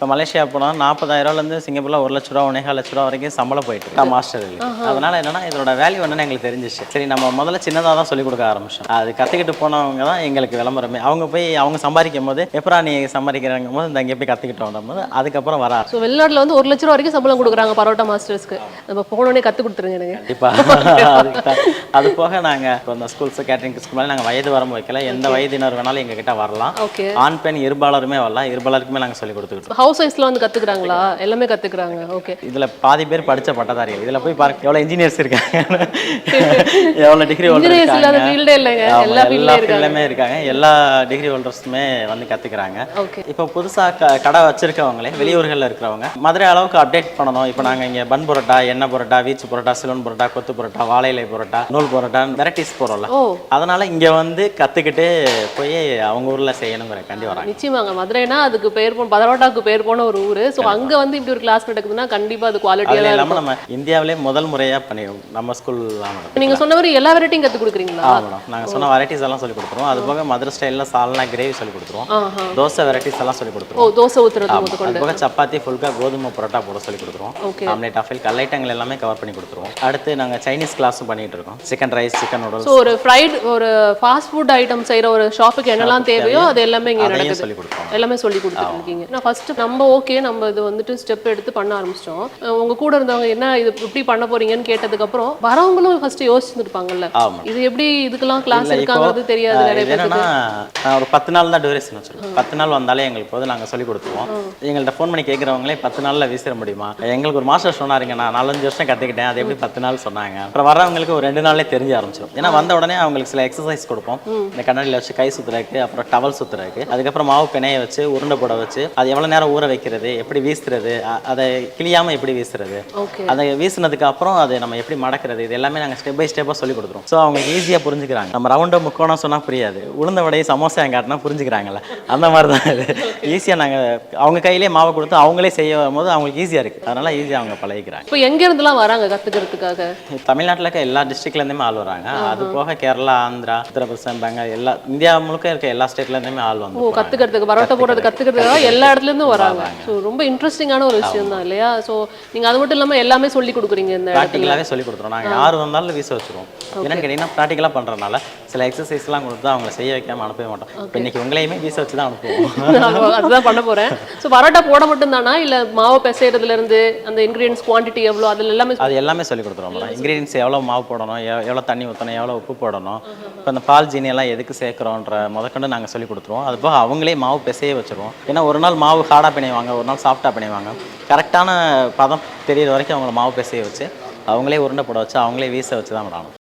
இப்போ மலேசியா போனால் 40,000 சிங்கப்பூரில் 1,00,000 1,50,000 வரைக்கும் சம்பளம் போயிட்டு மாஸ்டர். அதனால என்னன்னா இதோட வேல்யூ என்னன்னு எங்களுக்கு தெரிஞ்சிச்சு. சரி நம்ம முதல்ல சின்னதாக தான் சொல்லிக் கொடுக்க ஆரம்பிச்சோம். அது கற்றுக்கிட்டு போனவங்க தான் எங்களுக்கு விளம்பரமே. அவங்க போய் அவங்க சம்பாதிக்கும் போது எப்பரா நீ சம்பாதிக்கிறாங்க போது இந்த இங்கே போய் கற்றுக்கிட்டோம் போது அதுக்கப்புறம் வர. ஸோ வெளிநாட்டில் வந்து 1,00,000 வரைக்கும் சம்பளம் கொடுக்குறாங்க பரோட்டா மாஸ்டர்ஸ்க்கு. நம்ம போனோடனே கற்றுக் கொடுத்துருங்க எனக்கு. கண்டிப்பாக. அது போக நாங்கள் இப்போ இந்த ஸ்கூல்ஸ் கேட்டரிங் ஸ்கூல் நாங்கள் வயது வரம்பு வைக்கல. எந்த வயதினர் வேணாலும் எங்ககிட்ட வரலாம். ஆண் பெண் இருபாலருமே வரலாம். இருபாலருக்குமே நாங்கள் சொல்லிக் கொடுத்துக்கிட்டோம். ஹவுஸ் ஒய்ஃப்ல வந்து கத்துக்கிறாங்களா? எல்லாமே கத்துக்கிறாங்க. ஓகே. இதுல பாதி பேர் படிச்ச பட்டதாரிகள். இதுல போய் பாருங்க எவ்வளவு இன்ஜினியர்ஸ் இருக்காங்க, எவ்வளவு டிகிரி ஹோல்டர்ஸ் இருக்காங்க. இல்லாத ஃபீல்டே இல்லங்க. எல்லா ஃபீல்ட்லயுமே இருக்காங்க. எல்லா டிகிரி ஹோல்டர்ஸுமே வந்து கத்துக்கிறாங்க. இப்போ புதுசா கடை வச்சிருக்கவங்களே வெளியூர்கள்ல இருக்கிறவங்க மதுரை அளவுக்கு அப்டேட் பண்ணணும். இப்போ நாங்க இங்க பன் பரோட்டா, எண்ணெய் பரோட்டா, வீச்சு பரோட்டா, சிலோன் பரோட்டா, கொத்து பரோட்டா, வாழை இலை பரோட்டா, நூல் பரோட்டா வெரைட்டிஸ் போறோம்ல. அதனால இங்க வந்து கத்துக்கிட்டு போய் அவங்க ஊர்ல செய்யணுங்கிற கண்டி வராங்க. நிச்சயமாங்க. மதுரைனா அதுக்கு பேர் போன பரோட்டாக்கு பேர் போன ஒரு ஊரு. ஸோ அங்க வந்து இப்படி ஒரு கிளாஸ் நடக்குதுன்னா கண்டிப்பா அது குவாலிட்டியா தான் இருக்கும். நம்ம இந்தியாவிலே முதல் முறையா பண்ணிருக்கோம் நம்ம ஸ்கூல். நீங்க சொன்ன மாதிரி எல்லா வெரைட்டியும் கத்து கொடுக்குறீங்களா? மேடம் நாங்க சொன்ன வெரைட்டிஸ் எல்லாம் சொல்லி கொடுத்துருவோம். அது போக மதுரை ஸ்டைல்ல சால்னா கிரேவி சொல்லி கொடுத்துருவோம். தோசை வெரைட்டிஸ் எல்லாம் சொல்லி கொடுத்துருவோம். தோசை ஊத்துறது முதற்கொண்டு. அது போக சப்பாத்தி ஃபுல்கா கோதுமை பரோட்டா போட சொல்லி கொடுத்துருவோம். ஆம்லெட் ஆஃபில் கல்லைட்டங்கள் எல்லாமே கவர் பண்ணி கொடுத்துருவோம். அடுத்து நாங்க சைனீஸ் கிளாஸும் பண்ணிட்டு இருக்கோம். Chicken rice, chicken noodles. So ஒரு ஃப்ரைட் ஒரு ஃபாஸ்ட் ஃபுட் ஐட்டம் செய்யற ஒரு ஷாப்புக்கு என்னெல்லாம் தேவையோ அது எல்லாமே இங்க நடக்குது. சொல்லி கொடுப்போம். எல்லாமே சொல்லி கொடுத்துருக்கீங்க. நான் ஃபர்ஸ்ட் நம்ம ஓகே நம்ம இது வந்துட்டு ஸ்டெப் எடுத்து பண்ண ஆரம்பிச்சிட்டோம். உங்க கூட இருந்தவங்க என்ன இது எப்படி பண்ண போறீங்கன்னு கேட்டதுக்கு அப்புறம் வரவங்களும் ஃபர்ஸ்ட் யோசிச்சிருப்பாங்கல்ல, இது எப்படி இதுக்கெல்லாம் கிளாஸ் இருக்காங்கிறது தெரியாது நிறைய பேருக்கு. என்னன்னா ஒரு 10 நாள் தான் டியூரேஷன் வச்சிருக்கோம். 10 நாள் வந்தாலே எங்களுக்கு போது நாங்க சொல்லி கொடுத்துருவோம். எங்கள்கிட்ட ஃபோன் பண்ணி கேட்கறவங்களே 10 நாள்ல வீசிட முடியுமா? எங்களுக்கு ஒரு மாஸ்டர் சொன்னாருங்க, நான் 4-5 வருஷம் கத்துக்கிட்டேன், அது எப்படி 10 நாள் சொன்னாங்க. அப்புறம் வரவங்களுக்கு ஒரு 2 நாள்லேயே தெரிஞ்ச ஆரம்பிச்சிடும். ஏன்னா வந்த உடனே அவங்களுக்கு சில எக்ஸசைஸ் கொடுப்போம். இந்த கண்ணாடியில் வச்சு கை சுத்துறதுக்கு, அப்புறம் டவல் சுத்துறதுக்கு, அதுக்கப்புறம் மாவு பிணைய வச்சு உருண்டை போட வச்சு அது எவ்வளவு நேரம் ஊற வைக்கிறது, எப்படி வீசுறது, அதை கிளியாம எப்படி வீசுறது, அதை வீசினதுக்கு அப்புறம் அதை நம்ம எப்படி மடக்கிறது, இது எல்லாமே நாங்கள் ஸ்டெப் பை ஸ்டெப்பாக சொல்லி கொடுத்துருவோம். ஸோ அவங்க ஈஸியாக புரிஞ்சுக்கிறாங்க. நம்ம ரவுண்டோ முக்கோணம் சொன்னால் புரியாது, உளுந்த வடையை சமோசா காட்டினா புரிஞ்சுக்கிறாங்கல்ல, அந்த மாதிரி தான் இது. ஈஸியாக நாங்கள் அவங்க கையிலேயே மாவை கொடுத்து அவங்களே செய்யும் போது அவங்களுக்கு ஈஸியாக இருக்குது. அதனால ஈஸியாக அவங்க பழகிக்கிறாங்க. இப்போ எங்க இருந்துலாம் வராங்க கற்றுக்கிறதுக்காக? தமிழ்நாட்டில் இருக்க எல்லா டிஸ்ட்ரிக்ட்லேருந்துமே ஆள் வராங்க. அது போக கேரளா, ஆந்திரா, உத்தரப்பிரதேசம், பெங்கால், எல்லா இந்தியா முழுக்க இருக்க எல்லா ஸ்டேட்லேருந்துமே ஆள் வந்து கற்றுக்கிறதுக்கு பரோட்டா போடுறது கற்றுக்கிறதுக்காக எல்லா இடத்துலேருந்தும் வராங்க. ஸோ ரொம்ப இன்ட்ரெஸ்டிங்கான ஒரு விஷயம் தான் இல்லையா? ஸோ நீங்கள் அது மட்டும் இல்லாமல் எல்லாமே சொல்லி கொடுக்குறீங்க. இந்த ப்ராக்டிக்கலாகவே சொல்லி கொடுத்துருவோம். நாங்கள் யார் வந்தாலும் வீச வச்சுருவோம். என்னன்னு கேட்டிங்கன்னா ப்ராக்டிக்கலாக பண்ணுறதுனால சில எக்ஸசைஸ்லாம் கொடுத்து அவங்களை செய்ய வைக்காமல் அனுப்பவே மாட்டோம். இப்போ இன்னைக்கு உங்களையுமே வீச வச்சு தான் அனுப்புவோம். அதுதான் பண்ண போகிறேன். ஸோ பரோட்டா போட மட்டும் தானா இல்லை மாவு பிசைறதுலேருந்து அந்த இன்க்ரீடியன்ஸ் குவான்டிட்டி எவ்வளோ அதில் எல்லாமே அது எல்லாமே சொல்லி கொடுத்துருவோம். இன்க்ரீடியன்ஸ் எவ்வளோ மாவு போடணும், எவ்வளோ தண்ணி ஊற்றணும், எவ்வளோ உப்பு போடணும், இப்போ அந்த பால் ஜீனி எல்லாம் எதுக்கு சேர்க்குறோன்ற முதற்கொண்டு நாங்கள் சொல்லி கொடுத்துருவோம். அது போக அவங்களே மாவு பிசைய வச்சுருவோம். ஏன்னா ஒரு நாள் மாவு ஹார்டாக பிணைவாங்க, ஒரு நாள் சாஃப்டாக பிணைவாங்க. கரெக்டான பதம் தெரியிற வரைக்கும் அவங்கள மாவு பிசைய வச்சு அவங்களே உருண்டை போட வச்சு அவங்களே வீச வச்சு தான் விடணும்.